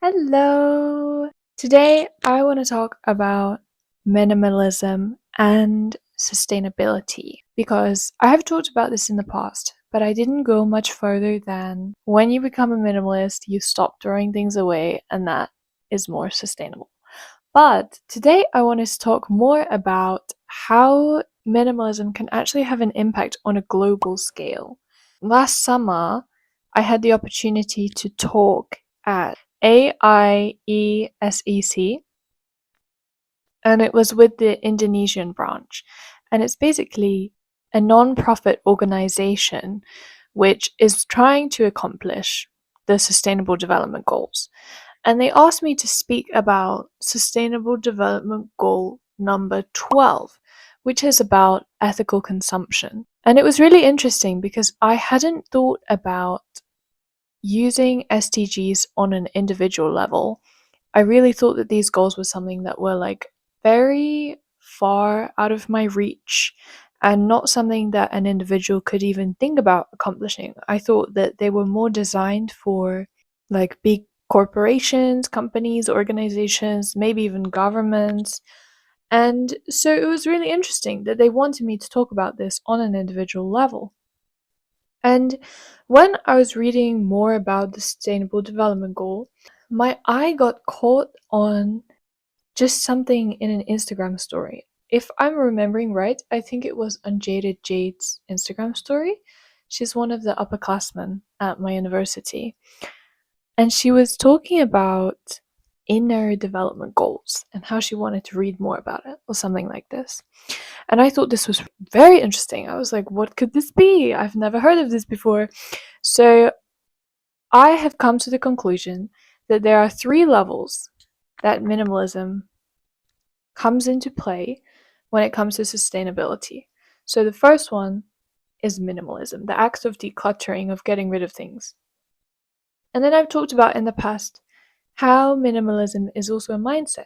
Hello! Today I want to talk about minimalism and sustainability because I have talked about this in the past, but I didn't go much further than when you become a minimalist, you stop throwing things away, and that is more sustainable. But today I want to talk more about how minimalism can actually have an impact on a global scale. Last summer, I had the opportunity to talk at AIESEC, and it was with the Indonesian branch. And it's basically a non-profit organization which is trying to accomplish the Sustainable Development Goals. And they asked me to speak about Sustainable Development Goal number 12, which is about ethical consumption. And it was really interesting because I hadn't thought about using SDGs on an individual level. I really thought that these goals were something that were like very far out of my reach and not something that an individual could even think about accomplishing. I thought that they were more designed for like big corporations, companies, organizations, maybe even governments. And so it was really interesting that they wanted me to talk about this on an individual level. And when I was reading more about the Sustainable Development Goal, my eye got caught on just something in an Instagram story. If I'm remembering right, I think it was Unjaded Jade's Instagram story. She's one of the upperclassmen at my university. And she was talking about inner development goals and how she wanted to read more about it or something like this. And I thought this was very interesting. I was like, what could this be? I've never heard of this before. So I have come to the conclusion that there are 3 levels that minimalism comes into play when it comes to sustainability. So the first one is minimalism, the act of decluttering, of getting rid of things. And then I've talked about in the past how minimalism is also a mindset.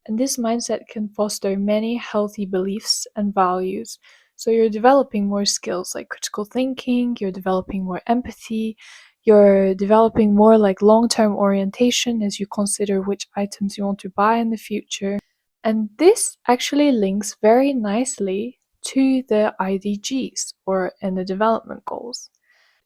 And this mindset can foster many healthy beliefs and values. So you're developing more skills like critical thinking, you're developing more empathy, you're developing more like long-term orientation as you consider which items you want to buy in the future. And this actually links very nicely to the IDGs, or in the development goals.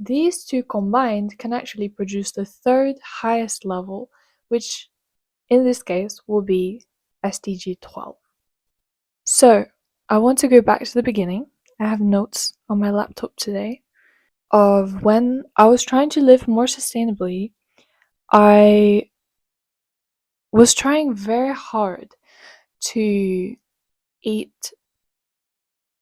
These two combined can actually produce the third highest level, which in this case will be SDG 12. So I want to go back to the beginning. I have notes on my laptop today of when I was trying to live more sustainably. I was trying very hard to eat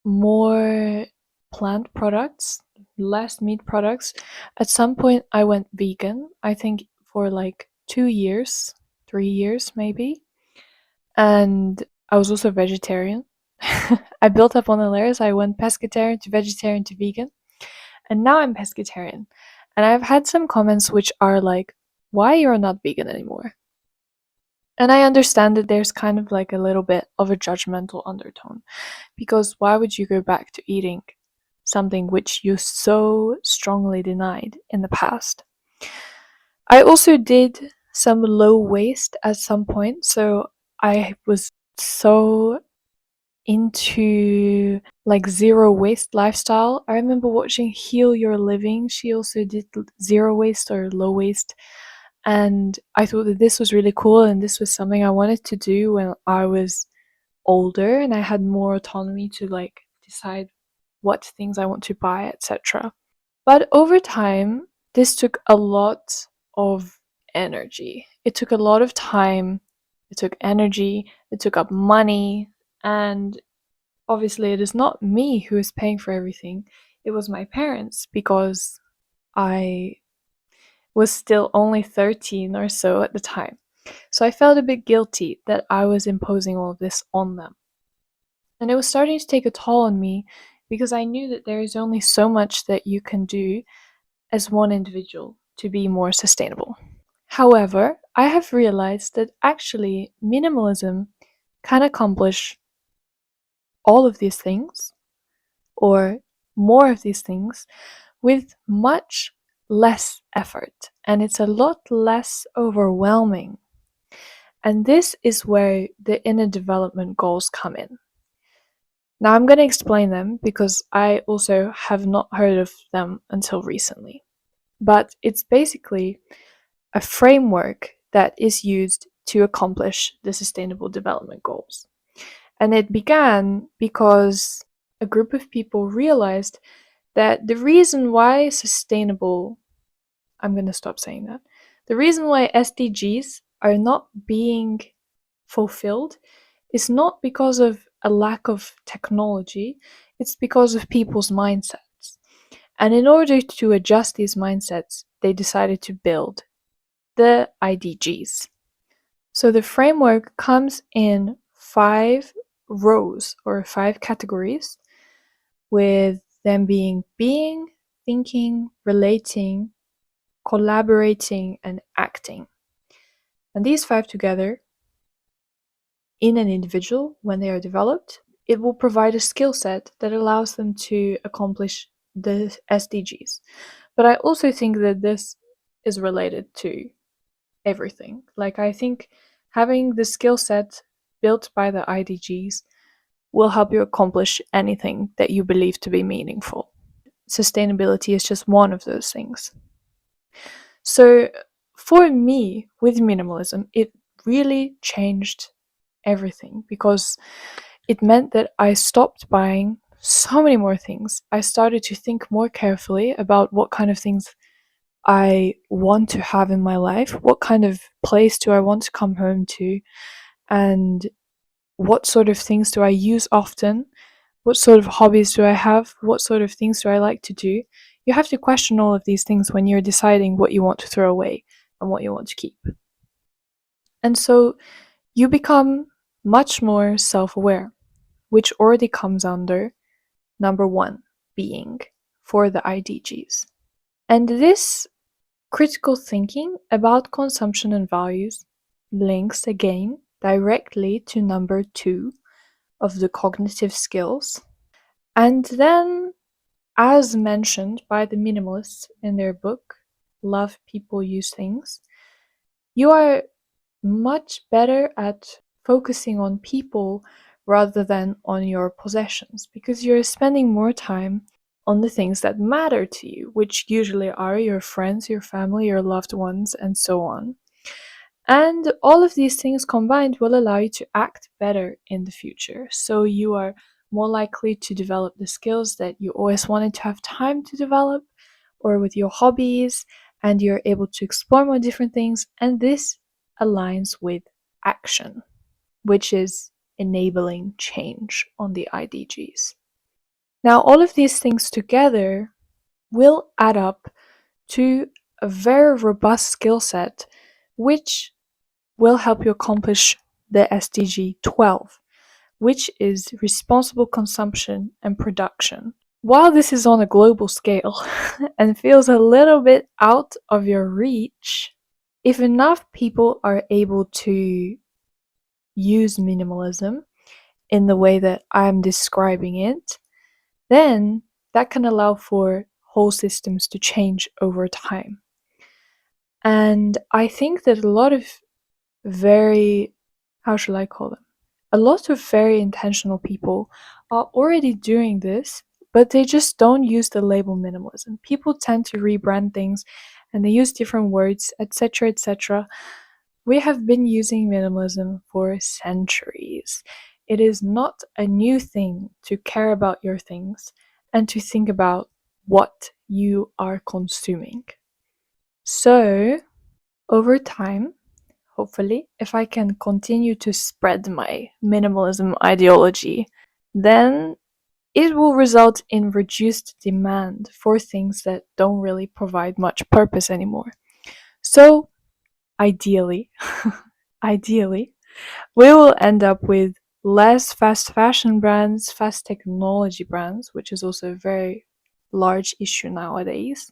more plant products, less meat products. At some point, I went vegan, I think for like 2 years, 3 years maybe. And I was also vegetarian. I built up on the layers. I went pescatarian to vegetarian to vegan. And now I'm pescatarian. And I've had some comments which are like, why you're not vegan anymore? And I understand that there's kind of like a little bit of a judgmental undertone, because why would you go back to eating something which you so strongly denied in the past? I also did some low waste at some point, so I was so into like zero waste lifestyle. I remember watching Heal Your Living. She also did zero waste or low waste. And I thought that this was really cool, and this was something I wanted to do when I was older and I had more autonomy to like decide what things I want to buy, etc. But over time, this took a lot of energy. It took a lot of time, it took energy, it took up money, and obviously it is not me who is paying for everything. It was my parents, because I was still only 13 or so at the time. So I felt a bit guilty that I was imposing all of this on them. And it was starting to take a toll on me because I knew that there is only so much that you can do as one individual to be more sustainable. However, I have realized that actually minimalism can accomplish all of these things, or more of these things, with much less effort and it's a lot less overwhelming. And this is where the inner development goals come in. Now I'm going to explain them because I also have not heard of them until recently. But it's basically a framework that is used to accomplish the Sustainable Development Goals. And it began because a group of people realized that the reason why I'm going to stop saying that. The reason why SDGs are not being fulfilled is not because of a lack of technology, it's because of people's mindsets. And in order to adjust these mindsets, they decided to build the IDGs. So the framework comes in 5 rows or 5 categories, with them being, thinking, relating, collaborating, and acting. And these 5 together, in an individual, when they are developed, it will provide a skill set that allows them to accomplish the SDGs. But I also think that this is related to everything. Like, I think having the skill set built by the IDGs will help you accomplish anything that you believe to be meaningful. Sustainability is just one of those things. So for me, with minimalism, it really changed everything because it meant that I stopped buying so many more things. I started to think more carefully about what kind of things I want to have in my life, what kind of place do I want to come home to, and what sort of things do I use often, what sort of hobbies do I have, what sort of things do I like to do. You have to question all of these things when you're deciding what you want to throw away and what you want to keep. And so you become much more self-aware, which already comes under number 1, being, for the IDGs. And this critical thinking about consumption and values links again directly to number 2 of the cognitive skills. And then, as mentioned by the minimalists in their book, Love People Use Things, you are much better at focusing on people rather than on your possessions, because you're spending more time on the things that matter to you, which usually are your friends, your family, your loved ones, and so on. And all of these things combined will allow you to act better in the future. So you are more likely to develop the skills that you always wanted to have time to develop, or with your hobbies, and you're able to explore more different things. And this aligns with action, which is enabling change on the IDGs. Now, all of these things together will add up to a very robust skill set, which will help you accomplish the SDG 12, which is responsible consumption and production. While this is on a global scale and feels a little bit out of your reach, if enough people are able to use minimalism in the way that I'm describing it, then that can allow for whole systems to change over time. And I think that a lot of very, how should I call them? A lot of very intentional people are already doing this, but they just don't use the label minimalism. People tend to rebrand things and they use different words, etc., etc. We have been using minimalism for centuries. It is not a new thing to care about your things and to think about what you are consuming. So, over time, hopefully, if I can continue to spread my minimalism ideology, then it will result in reduced demand for things that don't really provide much purpose anymore. So, ideally, ideally, we will end up with less fast fashion brands, fast technology brands, which is also a very large issue nowadays,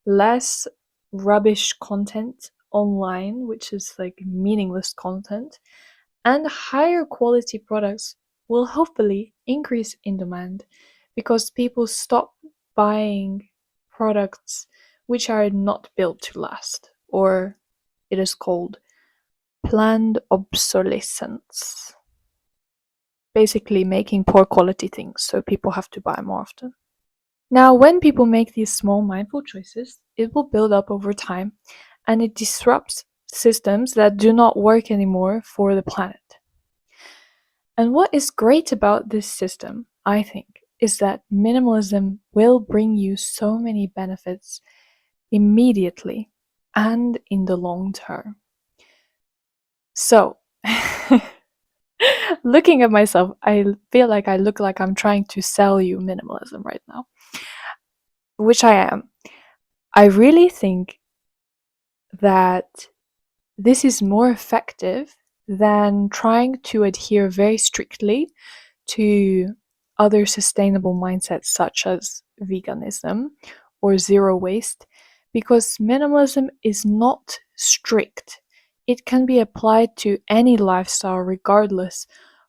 less rubbish content online, which is like meaningless content, and higher quality products will hopefully increase in demand because people stop buying products which are not built to last, or it is called planned obsolescence. Basically, making poor quality things so people have to buy more often. Now, when people make these small mindful choices, it will build up over time and it disrupts systems that do not work anymore for the planet. And what is great about this system, I think, is that minimalism will bring you so many benefits immediately and in the long term. So, looking at myself, I feel like I look like I'm trying to sell you minimalism right now, which I am. I really think that this is more effective than trying to adhere very strictly to other sustainable mindsets such as veganism or zero waste, because minimalism is not strict. It can be applied to any lifestyle regardless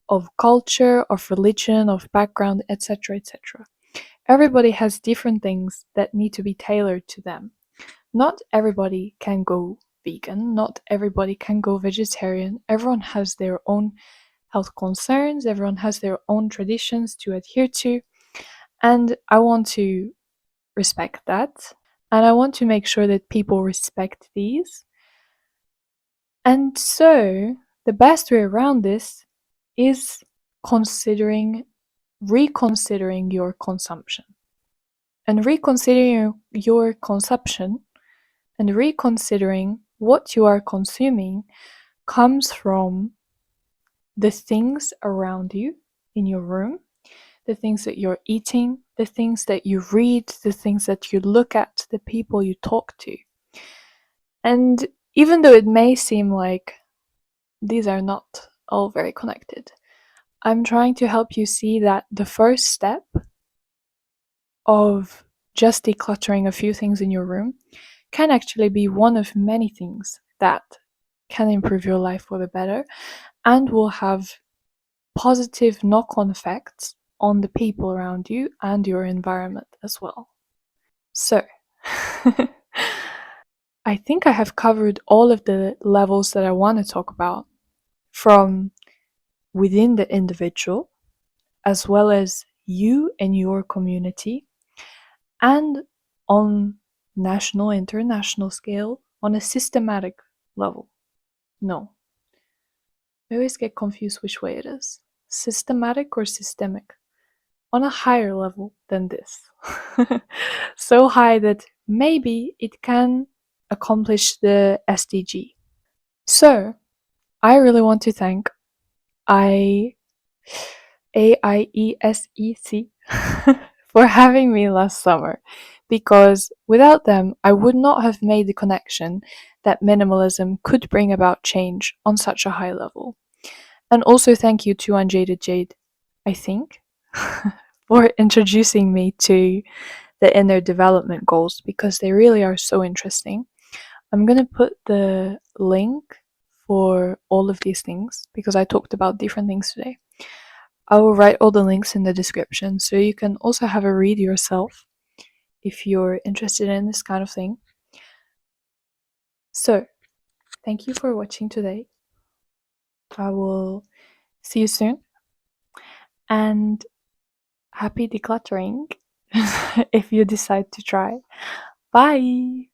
of culture, of religion, of background, etc., etc. Everybody has different things that need to be tailored to them. Not everybody can go vegan, not everybody can go vegetarian. Everyone has their own health concerns, everyone has their own traditions to adhere to, and I want to respect that. And I want to make sure that people respect these. And so, the best way around this is reconsidering your consumption. And reconsidering your consumption and reconsidering what you are consuming comes from the things around you in your room, the things that you're eating, the things that you read, the things that you look at, the people you talk to. And even though it may seem like these are not all very connected, I'm trying to help you see that the first step of just decluttering a few things in your room can actually be one of many things that can improve your life for the better and will have positive knock-on effects on the people around you and your environment as well. So, I think I have covered all of the levels that I want to talk about, from within the individual, as well as you and your community, and on national, international scale, on a systematic level. No, I always get confused which way it is. Systematic or systemic? On a higher level than this. So high that maybe it can accomplish the SDG. So, I really want to thank AIESEC for having me last summer, because without them, I would not have made the connection that minimalism could bring about change on such a high level. And also thank you to Unjaded Jade, I think, for introducing me to the inner development goals, because they really are so interesting. I'm gonna put the link for all of these things because I talked about different things today. I will write all the links in the description so you can also have a read yourself if you're interested in this kind of thing. So, thank you for watching today. I will see you soon, and happy decluttering if you decide to try. Bye!